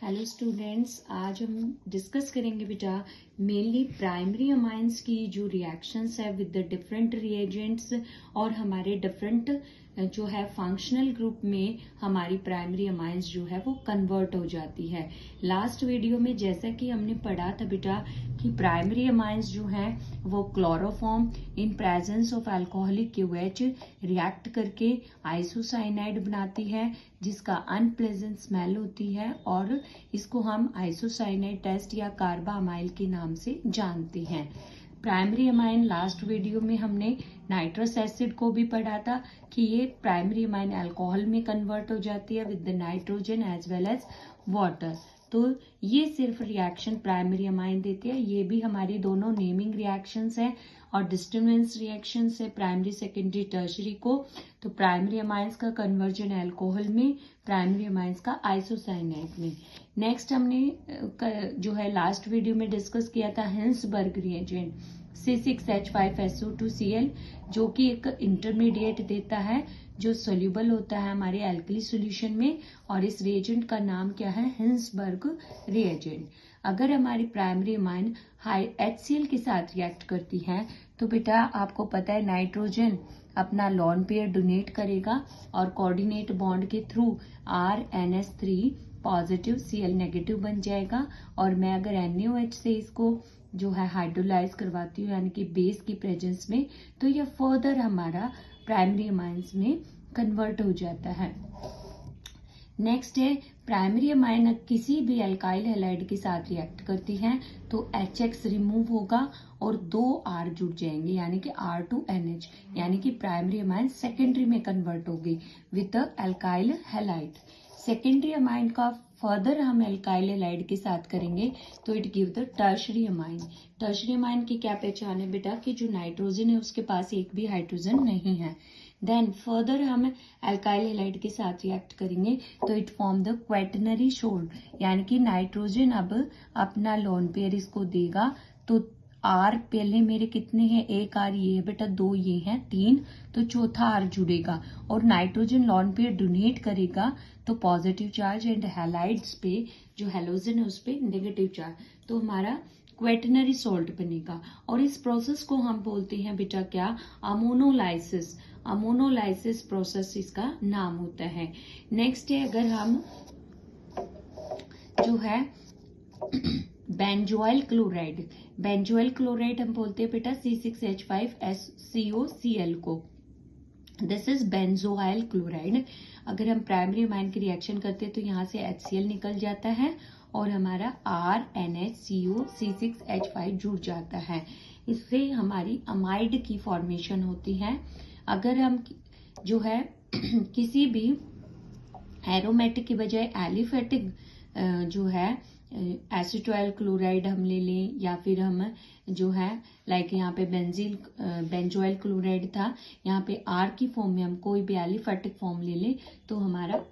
Hello students, आज हम discuss करेंगे बेटा मेनली प्राइमरी अमाइंस की जो रिएक्शंस है विद द डिफरेंट रिएजेंट्स और हमारे डिफरेंट जो है फंक्शनल ग्रुप में हमारी प्राइमरी अमाइंस जो है वो कन्वर्ट हो जाती है। लास्ट वीडियो में जैसा कि हमने पढ़ा था बेटा कि प्राइमरी अमाइंस जो है वो chloroform in presence of alcoholic QH react करके आइसोसाइनाइड बनाती है जिसका अनप्लेजेंट स्मेल होती है और इसको हम आइसोसाइनाइड टेस्ट या कार्बामाइल के नाम से जानते हैं। प्राइमरी अमाइन लास्ट वीडियो में हमने नाइट्रस एसिड को भी पढ़ा था कि ये प्राइमरी अमाइन अल्कोहल में कन्वर्ट हो जाती है with the nitrogen as well as water. तो ये सिर्फ रिएक्शन प्राइमरी अमाइन देते हैं। ये भी हमारी दोनों नेमिंग रिएक्शंस है और डिस्टर्बेंस रिएक्शंस है प्राइमरी सेकेंडरी टर्शरी को। तो प्राइमरी अमाइंस का कन्वर्जन अल्कोहल में, प्राइमरी अमाइंस का आइसोसाइनाइड में। नेक्स्ट हमने जो है लास्ट वीडियो में डिस्कस किया था हिंसबर्ग रिएजेंट C6H5SO2Cl जो कि एक इंटरमीडिएट देता है जो सोल्यूबल होता है हमारे एल्कली सॉल्यूशन में, और इस रिएजेंट का नाम क्या है, हिंसबर्ग रिएजेंट। अगर हमारी प्राइमरी अमाइन हाई HCl के साथ रिएक्ट करती है तो बेटा आपको पता है नाइट्रोजन अपना लॉन पेयर डोनेट करेगा और कोऑर्डिनेट बॉन्ड के through RNS3 positive Cl negative बन जाएगा। और मैं अगर NaOH से इसको जो है हाइड्रोलाइज करवाती हूँ यानी कि बेस की प्रेजेंस में, तो यह फर्दर हमारा प्राइमरी अमाइंस में कन्वर्ट हो जाता है। नेक्स्ट है प्राइमरी अमाइन किसी भी अल्काइल हैलाइड के साथ रिएक्ट करती है तो HX रिमूव होगा और 2 R जुड़ जाएंगे यानी कि R2NH, यानी कि प्राइमरी अमाइन सेकेंडरी में कन्वर्ट होगी with the alkyl halide. Secondary amine का फर्दर हम अल्काइल हैलाइड के साथ करेंगे तो it give the tertiary amine. Tertiary amine की क्या पहचान है बेटा कि जो नाइट्रोजन है उसके पास एक भी हाइड्रोजन नहीं है। देन फर्दर हम अल्काइल हैलाइड के साथ रिएक्ट करेंगे तो इट फॉर्म द क्वेटनरी शोल्ड, यानी कि नाइट्रोजन अब अपना लोन पेयर इसको देगा तो R पहले मेरे कितने हैं, एक R ये है बेटा, 2 ये हैं, 3, तो चौथा R जुड़ेगा और नाइट्रोजन लोन पेयर डोनेट करेगा तो पॉजिटिव चार्ज एंड हैलाइड्स पे जो हेलोजन है उस पे नेगेटिव चार्ज, तो हमारा क्वेटनरी सॉल्ट बनेगा। और इस प्रोसेस को हम बोलते हैं बेटा क्या, अमोनोलाइसिस। अमोनोलाइसिस प्रोसेस इसका नाम होता है। नेक्स्ट है अगर हम जो है बेंजोइल क्लोराइड, बेंजोइल क्लोराइड हम बोलते हैं बेटा C6H5SCOCl को, दिस इज बेंजोइल क्लोराइड। अगर हम प्राइमरी अमाइन की रिएक्शन करते हैं तो यहाँ से HCl निकल जाता है और हमारा RNHCO C6H5 जुड़ जाता है। इससे हमारी अमाइड की फॉर्मेशन होती है। अगर हम जो है किसी भी एरोमेटिक की बजाय एलिफेटिक जो है एसिटोइल क्लोराइड हम ले लें, या फिर हम जो है लाइक यहाँ पे बेंजोइल क्लोराइड था, यहाँ पे R की फॉर्म में हम कोई भी एलिफेटिक फॉर्म ले लें तो हमारा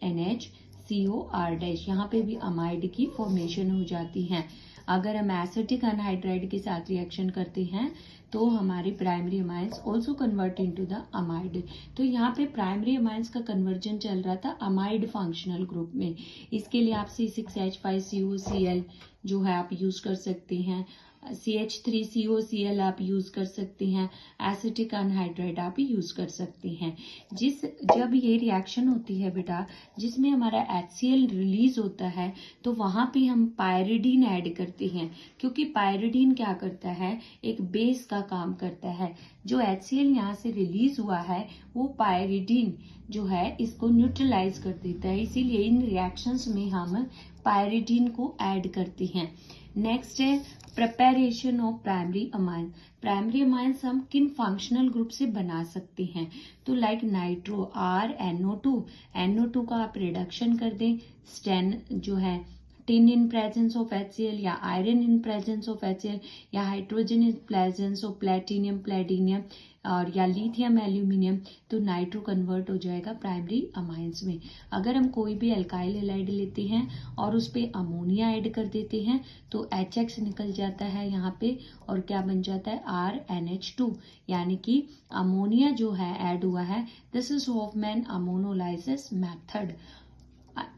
RNHCOR- यहाँ पे भी अमाइड की फॉर्मेशन हो जाती है। अगर हम एसिटिक अनहाइड्राइड के साथ रिएक्शन करते हैं तो हमारी primary amines also convert into the amide. तो यहाँ पे प्राइमरी अमाइंस का कन्वर्जन चल रहा था अमाइड फंक्शनल ग्रुप में। इसके लिए आप C6H5COCl जो है आप यूज कर सकते हैं, CH3COCl आप यूज कर सकते हैं, एसिटिक अनहाइड्राइड आप यूज कर सकते हैं। जब ये रिएक्शन होती है बेटा जिसमें हमारा HCl रिलीज होता है तो वहां पे हम पायरिडीन ऐड करते हैं, क्योंकि पायरिडीन क्या करता है, एक बेस का काम करता है। जो HCl यहाँ से रिलीज हुआ है वो पायरिडीन जो है इसको न्यूट्रलाइज कर देता है, इसीलिए इन रिएक्शंस में हम पायरिडीन को ऐड करते हैं। नेक्स्ट है preparation of primary amine. Primary amines हम किन फंक्शनल ग्रुप से बना सकते हैं, तो लाइक नाइट्रो RNO2 का आप रिडक्शन कर दें, स्टेन जो है tin in presence of HCl या iron in presence of HCl या hydrogen in presence of platinum और या लिथियम एल्यूमिनियम, तो नाइट्रो कन्वर्ट हो जाएगा प्राइमरी अमाइंस में। अगर हम कोई भी अल्काइल हैलाइड लेते हैं और उस पे अमोनिया ऐड कर देते हैं तो HX निकल जाता है यहाँ पे और क्या बन जाता है RNH2, यानी कि अमोनिया जो है ऐड हुआ है। This is Hofmann ammonolysis method.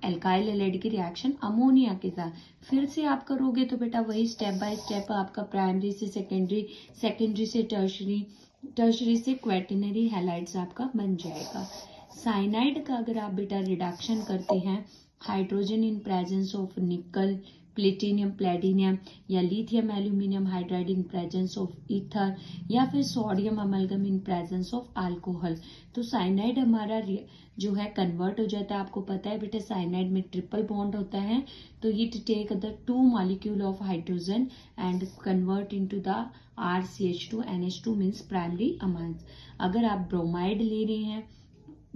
Alkyl halide की रिएक्शन अमोनिया के साथ फिर से आप करोगे तो बेटा वही स्टेप बाय स्टेप आपका प्राइमरी से सेकेंडरी, सेकेंडरी से टर्शरी, टर्शरी से क्वेटरनरी हैलाइड्स आपका बन जाएगा। साइनाइड का अगर आप बेटा रिडक्शन करते हैं, hydrogen in presence of nickel, platinum, palladium या lithium aluminium hydride in presence of ether या फिर sodium amalgam in presence of alcohol, तो साइनाइड हमारा जो है कन्वर्ट हो जाता है। आपको पता है बेटा साइनाइड में ट्रिपल बॉन्ड होता है, तो it take the 2 molecule of hydrogen and convert into the RCH2 NH2 means primary amines. अगर आप ब्रोमाइड ले रहे हैं,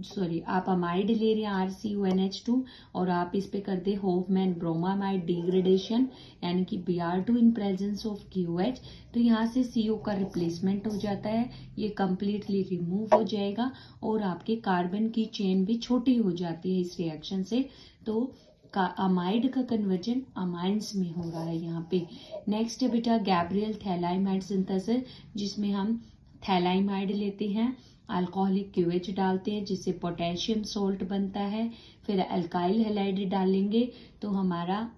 सॉरी आप अमाइड ले रहे हैं RCONH2 और आप इस पे कर दे होफमैन ब्रोमामाइड डिग्रेडेशन यानी कि Br2 in presence of QH, तो यहाँ से CO का रिप्लेसमेंट हो जाता है, ये कंप्लीटली रिमूव हो जाएगा और आपके कार्बन की चेन भी छोटी हो जाती है इस रिएक्शन से। तो अमाइड का कन्वर्जन अमाइंस में हो रहा है यहाँ पे। नेक्स्ट है बेटा गैब्रियल थैलाइमाइड सिंथेसिस, जिसमें हम थैलाइमाइड लेते हैं, अल्कोहलिक QH डालते हैं जिससे पोटेशियम सोल्ट बनता है, फिर अल्काइल हैलाइड डालेंगे तो हमारा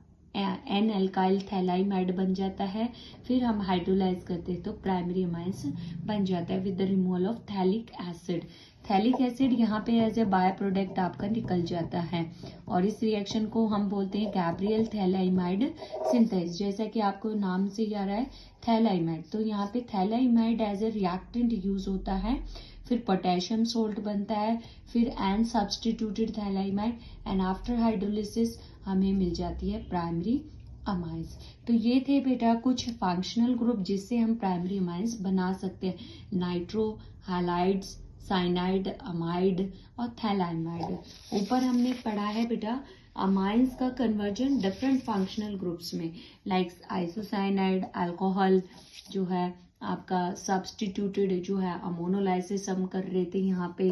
N अल्काइल थैलाइमाइड बन जाता है, फिर हम हाइड्रोलाइज करते हैं तो प्राइमरी अमाइंस बन जाता है with the removal of phthalic acid. Phthalic acid यहाँ पे एज ए बाय प्रोडक्ट आपका निकल जाता है और इस रिएक्शन को हम बोलते हैं गैब्रियल थैलाइमाइड सिंथेसिस। जैसा कि आपको नाम से ही आ रहा है थैलाइमाइड, तो यहाँ पे phthalimide as a reactant use होता है, फिर पोटेशियम सोल्ट बनता है, फिर N substituted phthalimide and after hydrolysis हमें मिल जाती है प्राइमरी अमाइंस। तो ये थे बेटा कुछ फंक्शनल ग्रुप जिससे हम प्राइमरी अमाइंस बना सकते हैं, नाइट्रो, हैलाइड्स, साइनाइड, अमाइड और थैलाइमाइड। ऊपर हमने पढ़ा है बेटा अमाइंस का कन्वर्जन डिफरेंट फंक्शनल ग्रुप्स में, लाइक आइसोसाइनाइड, अल्कोहल जो है आपका सब्सटीट्यूटेड जो है अमोनोलाइसिस हम कर रहे थे यहाँ पे,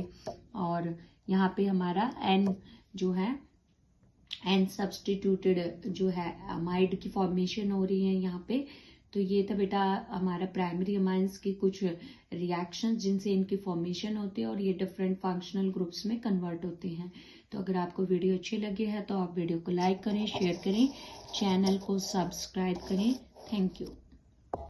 और यहाँ पे हमारा N जो है N सब्सटीट्यूटेड जो है अमाइड की फॉर्मेशन हो रही है यहाँ पे। तो ये था बेटा हमारा प्राइमरी अमाइंस की कुछ रिएक्शन जिनसे इनकी फॉर्मेशन होती है और ये डिफरेंट फंक्शनल ग्रुप्स में कन्वर्ट होते हैं। तो अगर आपको वीडियो अच्छी लगी है तो आप वीडियो को लाइक करें, शेयर करें, चैनल को सब्सक्राइब करें। Thank you.